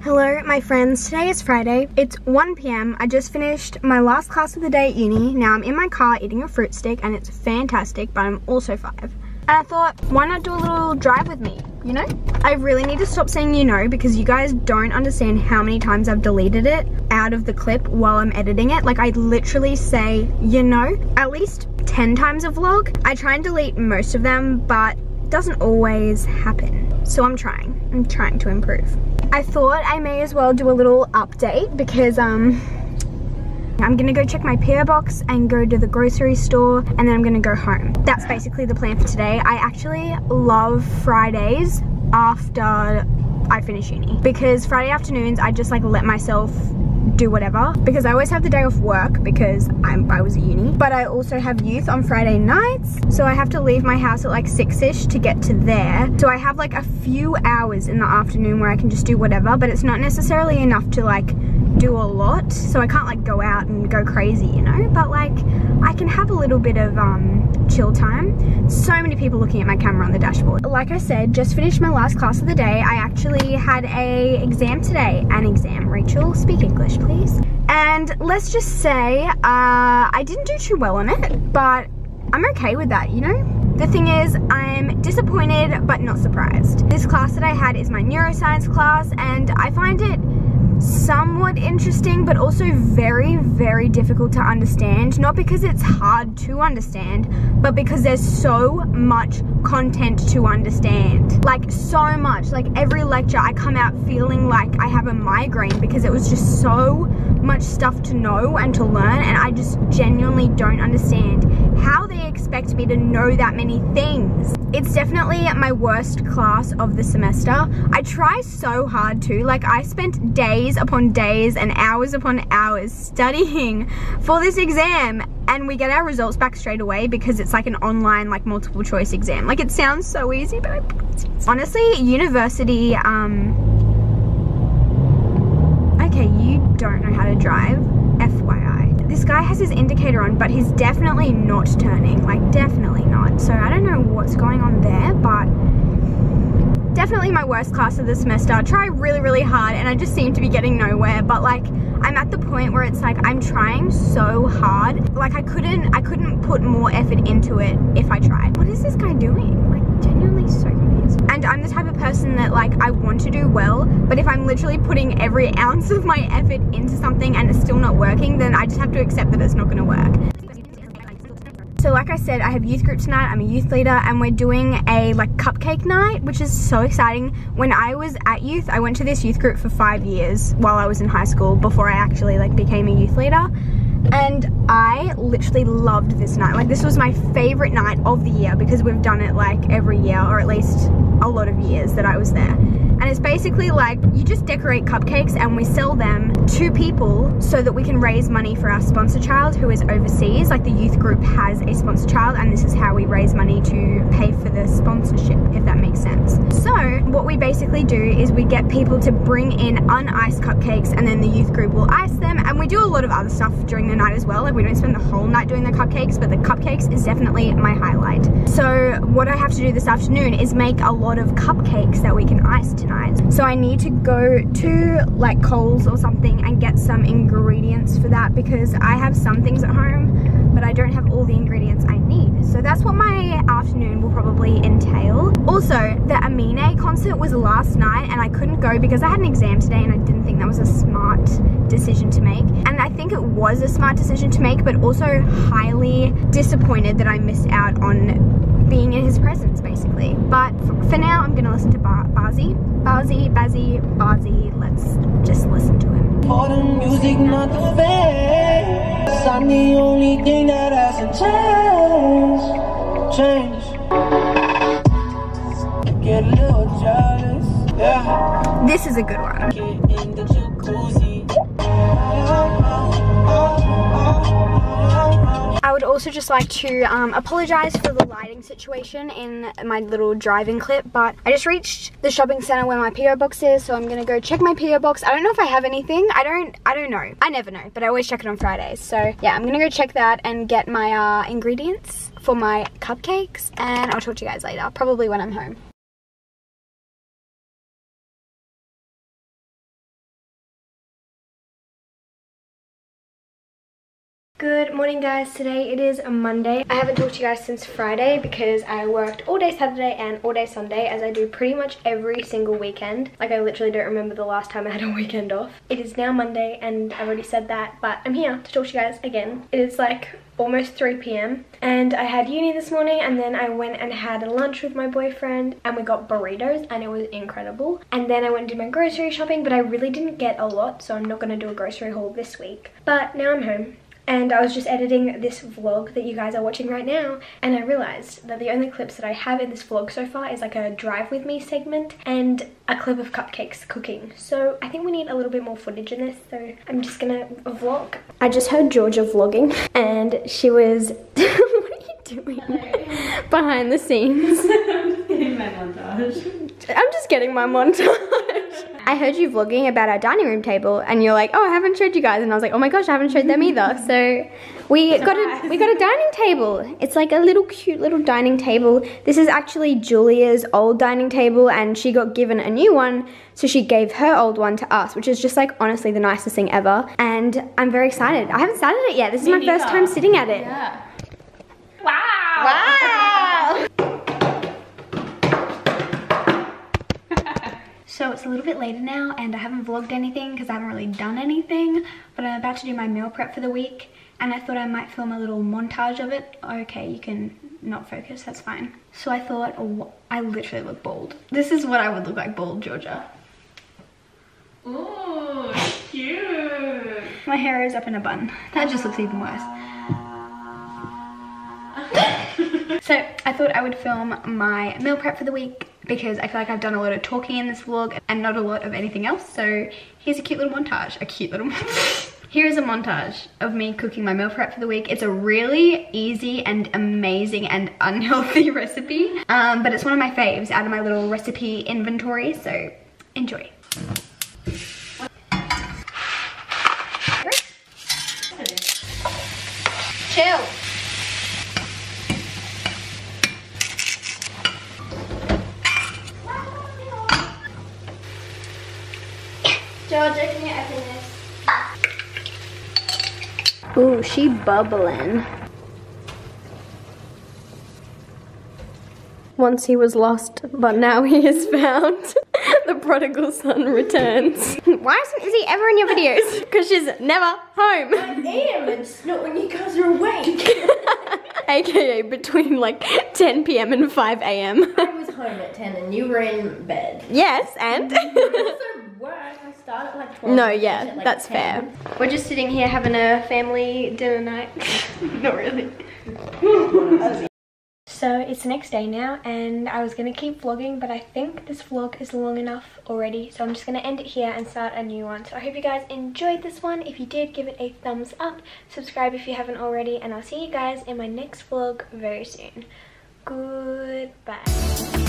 Hello my friends, today is Friday. It's 1 p.m. I just finished my last class of the day at uni. Now I'm in my car eating a fruit stick and it's fantastic, but I'm also 5. And I thought, why not do a little drive with me, you know? I really need to stop saying you know because you guys don't understand how many times I've deleted it out of the clip while I'm editing it. Like I literally say you know at least 10 times a vlog. I try and delete most of them, but it doesn't always happen. So I'm trying to improve. I thought I may as well do a little update because I'm gonna go check my PO box and go to the grocery store and then I'm gonna go home. That's basically the plan for today. I actually love Fridays after I finish uni because Friday afternoons I just like let myself do whatever because I always have the day off work because I was at uni, but I also have youth on Friday nights, so I have to leave my house at like 6ish to get to there. So I have like a few hours in the afternoon where I can just do whatever, but it's not necessarily enough to like do a lot, so I can't like go out and go crazy, you know, but like I can have a little bit of chill time. So many people looking at my camera on the dashboard. Like I said, just finished my last class of the day. I actually had a exam today. An exam. Rachel, speak English please. And let's just say I didn't do too well on it, but I'm okay with that, you know? The thing is, I'm disappointed but not surprised. This class that I had is my neuroscience class and I find it somewhat interesting but also very, very difficult to understand. Not because it's hard to understand, but because there's so much content to understand. Like so much. Like every lecture I come out feeling like I have a migraine because it was just so much stuff to know and to learn, and I just genuinely don't understand how they expect me to know that many things. It's definitely my worst class of the semester. I try so hard to, like I spent days upon days and hours upon hours studying for this exam, and we get our results back straight away because it's like an online like multiple choice exam. Like it sounds so easy, but honestly, university, okay, you don't know how to drive, FYI. This guy has his indicator on, but he's definitely not turning, like definitely not. So I don't know what's going on there, but definitely my worst class of the semester. I try really, really hard and I just seem to be getting nowhere, but like I'm at the point where it's like I'm trying so hard. Like I couldn't put more effort into it if I tried. What is this guy doing? Like genuinely so confused. And I'm the type of person that like I want to do well, but if I'm literally putting every ounce of my effort into something and it's still not working, then I just have to accept that it's not gonna work. So like I said, I have youth group tonight. I'm a youth leader and we're doing a like cupcake night, which is so exciting. When I was at youth, I went to this youth group for 5 years while I was in high school before I actually like became a youth leader. And I literally loved this night. Like this was my favorite night of the year because we've done it like every year, or at least a lot of years that I was there. And it's basically like you just decorate cupcakes and we sell them to people so that we can raise money for our sponsor child who is overseas. Like the youth group has a sponsor child and this is how we raise money to pay for the sponsorship, if that makes sense. So what we basically do is we get people to bring in uniced cupcakes and then the youth group will ice them, and we do a lot of other stuff during the night as well. Like we don't spend the whole night doing the cupcakes, but the cupcakes is definitely my highlight. So what I have to do this afternoon is make a lot of cupcakes that we can ice tonight. So I need to go to like Coles or something and get some ingredients for that because I have some things at home, but I don't have all the ingredients I need. So that's what my afternoon will probably entail. Also, the Amine concert was last night and I couldn't go because I had an exam today and I didn't think that was a smart decision to make. And I think it was a smart decision to make, but also highly disappointed that I missed out on being in his presence basically. But for now, I'm gonna listen to Bazzy, let's just listen to him. For the music, not the face. I'm the only thing that hasn't changed. Get a little jealous, yeah. This is a good one. Get in the jacuzzi. I would also just like to apologize for the lighting situation in my little driving clip, but I just reached the shopping center where my PO box is, so I'm gonna go check my PO box. I don't know if I have anything. I don't know. I never know, but I always check it on Fridays. So yeah, I'm gonna go check that and get my ingredients for my cupcakes, and I'll talk to you guys later, probably when I'm home. Good morning guys, today it is a Monday. I haven't talked to you guys since Friday because I worked all day Saturday and all day Sunday, as I do pretty much every single weekend. Like, I literally don't remember the last time I had a weekend off. It is now Monday and I've already said that, but I'm here to talk to you guys again. It is like almost 3 p.m. and I had uni this morning, and then I went and had lunch with my boyfriend and we got burritos and it was incredible. And then I went and did my grocery shopping, but I really didn't get a lot, so I'm not going to do a grocery haul this week. But now I'm home. And I was just editing this vlog that you guys are watching right now, and I realized that the only clips that I have in this vlog so far is like a drive with me segment and a clip of cupcakes cooking. So I think we need a little bit more footage in this, so I'm just gonna vlog. I just heard Georgia vlogging and she was, what are you doing? Behind the scenes. I'm just getting my montage. I'm just getting my montage. I heard you vlogging about our dining room table and you're like, oh, I haven't showed you guys, and I was like, oh my gosh, I haven't showed them either. So we got a dining table. It's like a little cute little dining table. This is actually Julia's old dining table and she got given a new one, so she gave her old one to us, which is just like honestly the nicest thing ever, and I'm very excited. I haven't started it yet. This is my first time sitting at it. Yeah. Wow! Wow! So it's a little bit later now and I haven't vlogged anything because I haven't really done anything, but I'm about to do my meal prep for the week and I thought I might film a little montage of it. Okay, you can not focus, that's fine. So I thought, oh, I literally look bald. This is what I would look like bald, Georgia. Ooh, cute. My hair is up in a bun. That just looks even worse. So I thought I would film my meal prep for the week because I feel like I've done a lot of talking in this vlog and not a lot of anything else. So here's a cute little montage. Here is a montage of me cooking my meal prep for the week. It's a really easy and amazing and unhealthy recipe, but it's one of my faves out of my little recipe inventory, so enjoy. Chill. Georgia, can you open this? Ooh, she bubbling. Once he was lost, but now he is found. The prodigal son returns. Why isn't Izzy ever in your videos? Because she's never home. I am, it's not when you guys are awake. AKA between like 10 p.m. and 5 a.m. I was home at 10 and you were in bed. Yes, and? I started at like 12. No, yeah, like that's 10. fair. We're just sitting here having a family dinner night. Not really. So it's the next day now and I was going to keep vlogging, but I think this vlog is long enough already, so I'm just going to end it here and start a new one. So I hope you guys enjoyed this one. If you did, give it a thumbs up, subscribe if you haven't already, and I'll see you guys in my next vlog very soon. Goodbye.